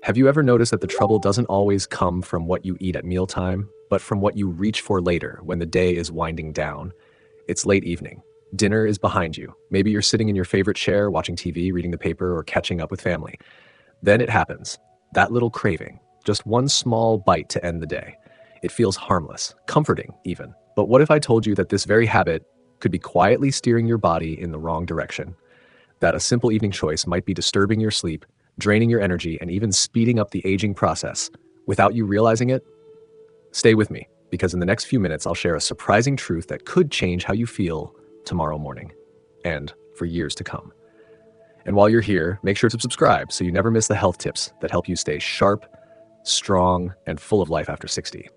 Have you ever noticed that the trouble doesn't always come from what you eat at mealtime, but from what you reach for later when the day is winding down? It's late evening. Dinner is behind you. Maybe you're sitting in your favorite chair, watching TV, reading the paper, or catching up with family. Then it happens. That little craving. Just one small bite to end the day. It feels harmless, comforting even. But what if I told you that this very habit could be quietly steering your body in the wrong direction? That a simple evening choice might be disturbing your sleep, draining your energy, and even speeding up the aging process without you realizing it? Stay with me, because in the next few minutes, I'll share a surprising truth that could change how you feel tomorrow morning and for years to come. And while you're here, make sure to subscribe so you never miss the health tips that help you stay sharp, strong, and full of life after 60.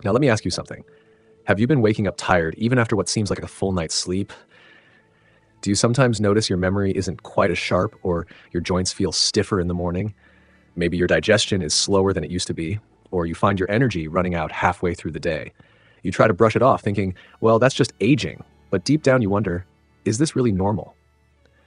Now, let me ask you something. Have you been waking up tired even after what seems like a full night's sleep? Do you sometimes notice your memory isn't quite as sharp, or your joints feel stiffer in the morning? Maybe your digestion is slower than it used to be, or you find your energy running out halfway through the day. You try to brush it off thinking, well, that's just aging. But deep down you wonder, is this really normal?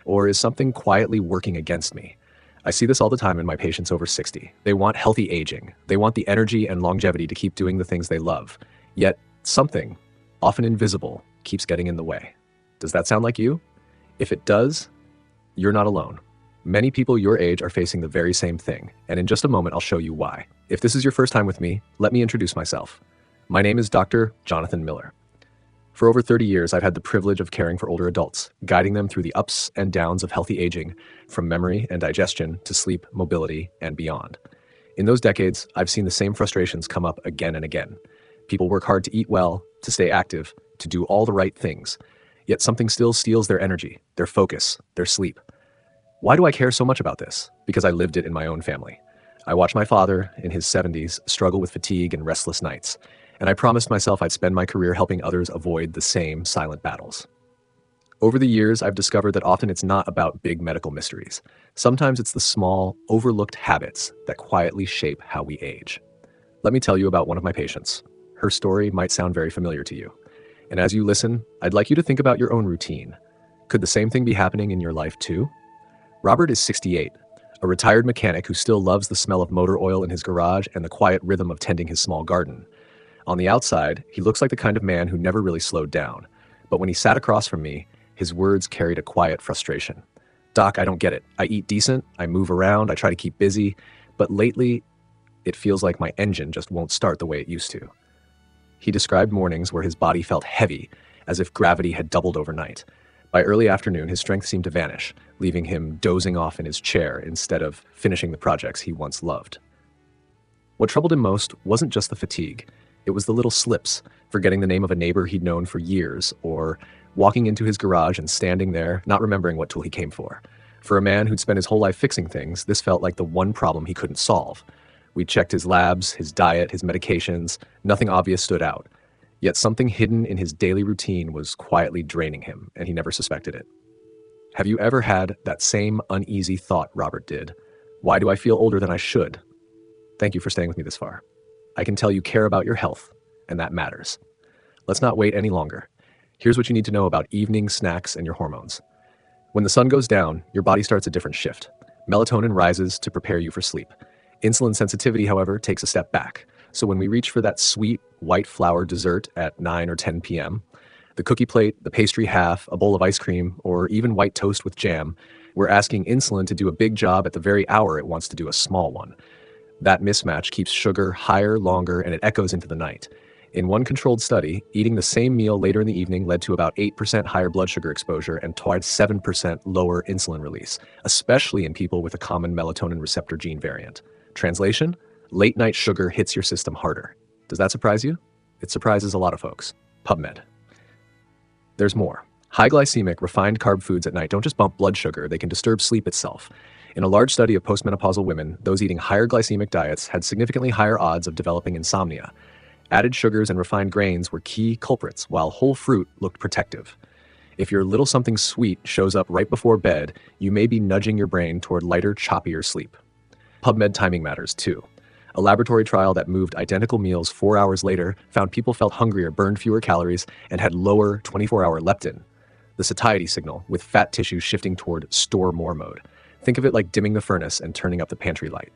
Or is something quietly working against me? I see this all the time in my patients over 60. They want healthy aging. They want the energy and longevity to keep doing the things they love. Yet something, often invisible, keeps getting in the way. Does that sound like you? If it does, you're not alone. Many people your age are facing the very same thing, and in just a moment I'll show you why. If this is your first time with me, let me introduce myself. My name is Dr. Jonathan Miller. For over 30 years, I've had the privilege of caring for older adults, guiding them through the ups and downs of healthy aging, from memory and digestion to sleep, mobility, and beyond. In those decades, I've seen the same frustrations come up again and again. People work hard to eat well, to stay active, to do all the right things, yet something still steals their energy, their focus, their sleep. Why do I care so much about this? Because I lived it in my own family. I watched my father, in his 70s, struggle with fatigue and restless nights, and I promised myself I'd spend my career helping others avoid the same silent battles. Over the years, I've discovered that often it's not about big medical mysteries. Sometimes it's the small, overlooked habits that quietly shape how we age. Let me tell you about one of my patients. Her story might sound very familiar to you. And as you listen, I'd like you to think about your own routine. Could the same thing be happening in your life too? Robert is 68, a retired mechanic who still loves the smell of motor oil in his garage and the quiet rhythm of tending his small garden. On the outside, he looks like the kind of man who never really slowed down. But when he sat across from me, his words carried a quiet frustration. Doc, I don't get it. I eat decent, I move around, I try to keep busy, but lately, it feels like my engine just won't start the way it used to. He described mornings where his body felt heavy, as if gravity had doubled overnight. By early afternoon, his strength seemed to vanish, leaving him dozing off in his chair instead of finishing the projects he once loved. What troubled him most wasn't just the fatigue. It was the little slips, forgetting the name of a neighbor he'd known for years, or walking into his garage and standing there, not remembering what tool he came for. For a man who'd spent his whole life fixing things, this felt like the one problem he couldn't solve. We checked his labs, his diet, his medications. Nothing obvious stood out. Yet something hidden in his daily routine was quietly draining him, and he never suspected it. Have you ever had that same uneasy thought Robert did? Why do I feel older than I should? Thank you for staying with me this far. I can tell you care about your health, and that matters. Let's not wait any longer. Here's what you need to know about evening snacks and your hormones. When the sun goes down, your body starts a different shift. Melatonin rises to prepare you for sleep. Insulin sensitivity, however, takes a step back. So when we reach for that sweet, white flour dessert at 9 or 10 p.m., the cookie plate, the pastry half, a bowl of ice cream, or even white toast with jam, we're asking insulin to do a big job at the very hour it wants to do a small one. That mismatch keeps sugar higher, longer, and it echoes into the night. In one controlled study, eating the same meal later in the evening led to about 8% higher blood sugar exposure and toward 7% lower insulin release, especially in people with a common melatonin receptor gene variant. Translation: late night sugar hits your system harder. Does that surprise you? It surprises a lot of folks. PubMed. There's more. High glycemic, refined carb foods at night don't just bump blood sugar, they can disturb sleep itself. In a large study of postmenopausal women, those eating higher glycemic diets had significantly higher odds of developing insomnia. Added sugars and refined grains were key culprits, while whole fruit looked protective. If your little something sweet shows up right before bed, you may be nudging your brain toward lighter, choppier sleep. PubMed timing matters too. A laboratory trial that moved identical meals 4 hours later found people felt hungrier, burned fewer calories, and had lower 24-hour leptin, the satiety signal, with fat tissue shifting toward store more mode. Think of it like dimming the furnace and turning up the pantry light.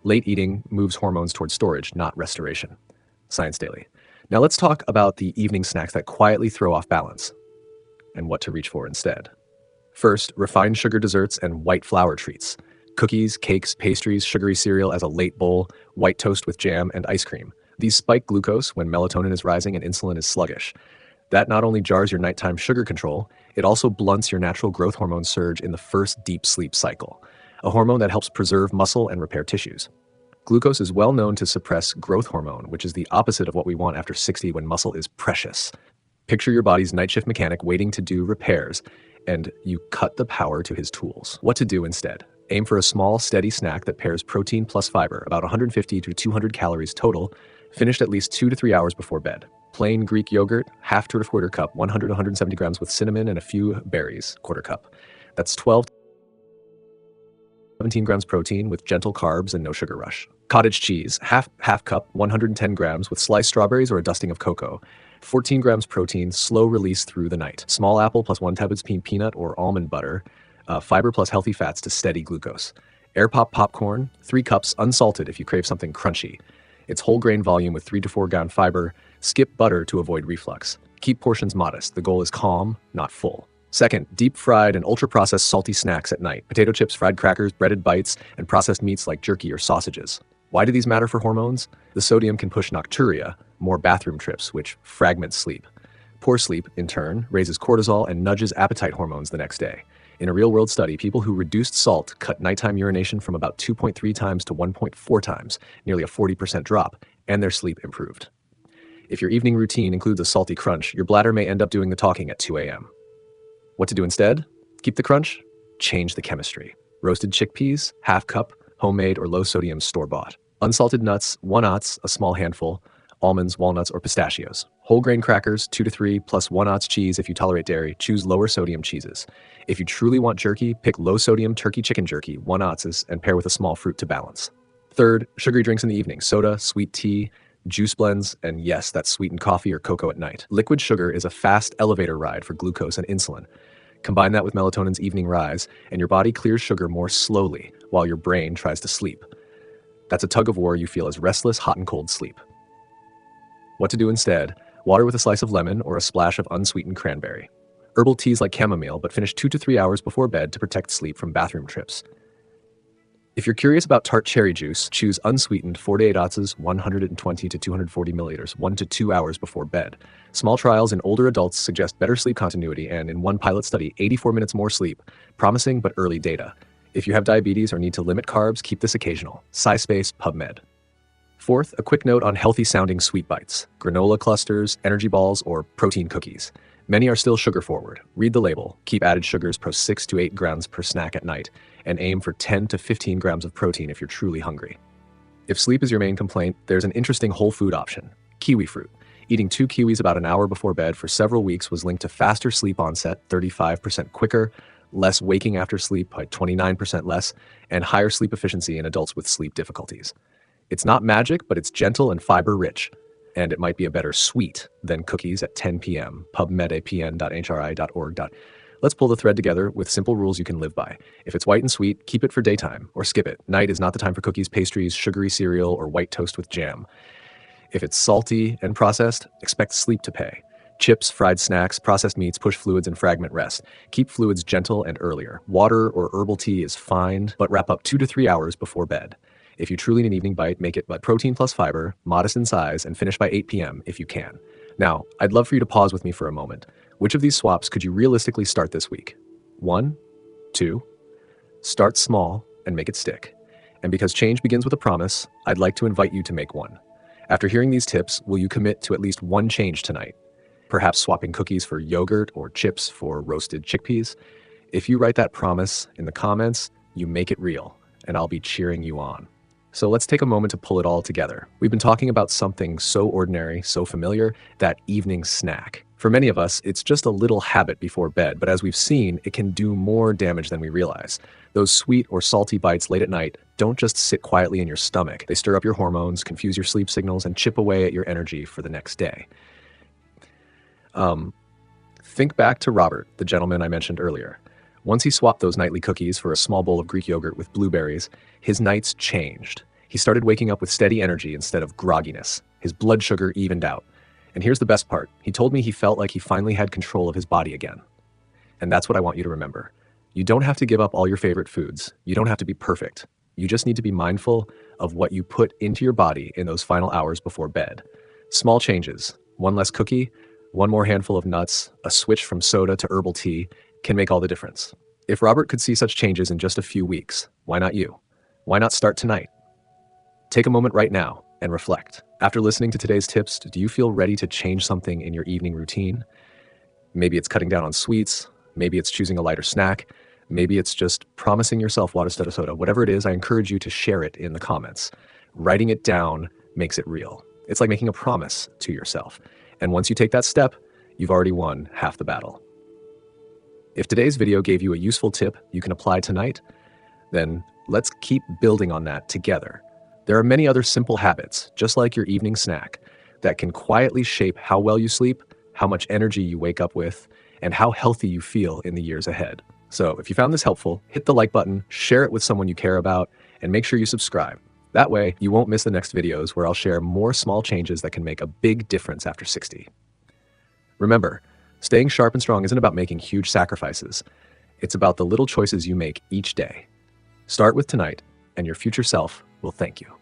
Late eating moves hormones towards storage, not restoration. Science Daily. Now let's talk about the evening snacks that quietly throw off balance and what to reach for instead. First, refined sugar desserts and white flour treats. Cookies, cakes, pastries, sugary cereal as a late bowl, white toast with jam, and ice cream. These spike glucose when melatonin is rising and insulin is sluggish. That not only jars your nighttime sugar control, it also blunts your natural growth hormone surge in the first deep sleep cycle, a hormone that helps preserve muscle and repair tissues. Glucose is well known to suppress growth hormone, which is the opposite of what we want after 60 when muscle is precious. Picture your body's night shift mechanic waiting to do repairs, and you cut the power to his tools. What to do instead? Aim for a small, steady snack that pairs protein plus fiber, about 150 to 200 calories total, finished at least 2 to 3 hours before bed. Plain Greek yogurt, half to a quarter cup, 100 to 170 grams with cinnamon and a few berries, quarter cup. That's 12 to 17 grams protein with gentle carbs and no sugar rush. Cottage cheese, half cup, 110 grams with sliced strawberries or a dusting of cocoa. 14 grams protein, slow release through the night. Small apple plus 1 tablespoon peanut or almond butter, fiber plus healthy fats to steady glucose. Air pop popcorn, 3 cups, unsalted if you crave something crunchy. It's whole grain volume with 3 to 4 gram fiber. Skip butter to avoid reflux. Keep portions modest. The goal is calm, not full. Second, deep fried and ultra-processed salty snacks at night. Potato chips, fried crackers, breaded bites, and processed meats like jerky or sausages. Why do these matter for hormones? The sodium can push nocturia, more bathroom trips, which fragments sleep. Poor sleep, in turn, raises cortisol and nudges appetite hormones the next day. In a real-world study, people who reduced salt cut nighttime urination from about 2.3 times to 1.4 times, nearly a 40% drop, and their sleep improved. If your evening routine includes a salty crunch, your bladder may end up doing the talking at 2 a.m. What to do instead? Keep the crunch? Change the chemistry. Roasted chickpeas, half cup, homemade or low-sodium store-bought. Unsalted nuts, 1 ounce, a small handful. Almonds, walnuts, or pistachios. Whole grain crackers, 2 to 3, plus 1 ounce cheese if you tolerate dairy. Choose lower sodium cheeses. If you truly want jerky, pick low-sodium turkey chicken jerky, 1 ounces, and pair with a small fruit to balance. Third, sugary drinks in the evening. Soda, sweet tea, juice blends, and yes, that's sweetened coffee or cocoa at night. Liquid sugar is a fast elevator ride for glucose and insulin. Combine that with melatonin's evening rise, and your body clears sugar more slowly while your brain tries to sleep. That's a tug of war you feel as restless, hot and cold sleep. What to do instead? Water with a slice of lemon or a splash of unsweetened cranberry. Herbal teas like chamomile, but finish 2 to 3 hours before bed to protect sleep from bathroom trips. If you're curious about tart cherry juice, choose unsweetened 4 to 8 ounces, 120 to 240 milliliters, 1 to 2 hours before bed. Small trials in older adults suggest better sleep continuity and, in one pilot study, 84 minutes more sleep. Promising but early data. If you have diabetes or need to limit carbs, keep this occasional. SciSpace, PubMed. Fourth, a quick note on healthy-sounding sweet bites. Granola clusters, energy balls, or protein cookies. Many are still sugar-forward. Read the label. Keep added sugars per 6 to 8 grams per snack at night, and aim for 10 to 15 grams of protein if you're truly hungry. If sleep is your main complaint, there's an interesting whole food option. Kiwi fruit. Eating 2 kiwis about an hour before bed for several weeks was linked to faster sleep onset, 35% quicker, less waking after sleep by 29% less, and higher sleep efficiency in adults with sleep difficulties. It's not magic, but it's gentle and fiber-rich. And it might be a better sweet than cookies at 10 p.m. pubmedapn.hri.org. Let's pull the thread together with simple rules you can live by. If it's white and sweet, keep it for daytime or skip it. Night is not the time for cookies, pastries, sugary cereal, or white toast with jam. If it's salty and processed, expect sleep to pay. Chips, fried snacks, processed meats push fluids and fragment rest. Keep fluids gentle and earlier. Water or herbal tea is fine, but wrap up 2 to 3 hours before bed. If you truly need an evening bite, make it protein plus fiber, modest in size, and finish by 8 p.m. if you can. Now, I'd love for you to pause with me for a moment. Which of these swaps could you realistically start this week? 1, 2. Start small and make it stick. And because change begins with a promise, I'd like to invite you to make one. After hearing these tips, will you commit to at least one change tonight? Perhaps swapping cookies for yogurt or chips for roasted chickpeas? If you write that promise in the comments, you make it real, and I'll be cheering you on. So let's take a moment to pull it all together. We've been talking about something so ordinary, so familiar, that evening snack. For many of us, it's just a little habit before bed, but as we've seen, it can do more damage than we realize. Those sweet or salty bites late at night don't just sit quietly in your stomach. They stir up your hormones, confuse your sleep signals, and chip away at your energy for the next day. Think back to Robert, the gentleman I mentioned earlier. Once he swapped those nightly cookies for a small bowl of Greek yogurt with blueberries, his nights changed. He started waking up with steady energy instead of grogginess. His blood sugar evened out. And here's the best part. He told me he felt like he finally had control of his body again. And that's what I want you to remember. You don't have to give up all your favorite foods. You don't have to be perfect. You just need to be mindful of what you put into your body in those final hours before bed. Small changes, one less cookie, one more handful of nuts, a switch from soda to herbal tea can make all the difference. If Robert could see such changes in just a few weeks, why not you? Why not start tonight? Take a moment right now and reflect. After listening to today's tips, do you feel ready to change something in your evening routine? Maybe it's cutting down on sweets. Maybe it's choosing a lighter snack. Maybe it's just promising yourself water instead of soda. Whatever it is, I encourage you to share it in the comments. Writing it down makes it real. It's like making a promise to yourself. And once you take that step, you've already won half the battle. If today's video gave you a useful tip you can apply tonight, then let's keep building on that together. There are many other simple habits, just like your evening snack, that can quietly shape how well you sleep, how much energy you wake up with, and how healthy you feel in the years ahead. So if you found this helpful, hit the like button, share it with someone you care about, and make sure you subscribe. That way, you won't miss the next videos where I'll share more small changes that can make a big difference after 60. Remember, staying sharp and strong isn't about making huge sacrifices. It's about the little choices you make each day. Start with tonight, and your future self will thank you.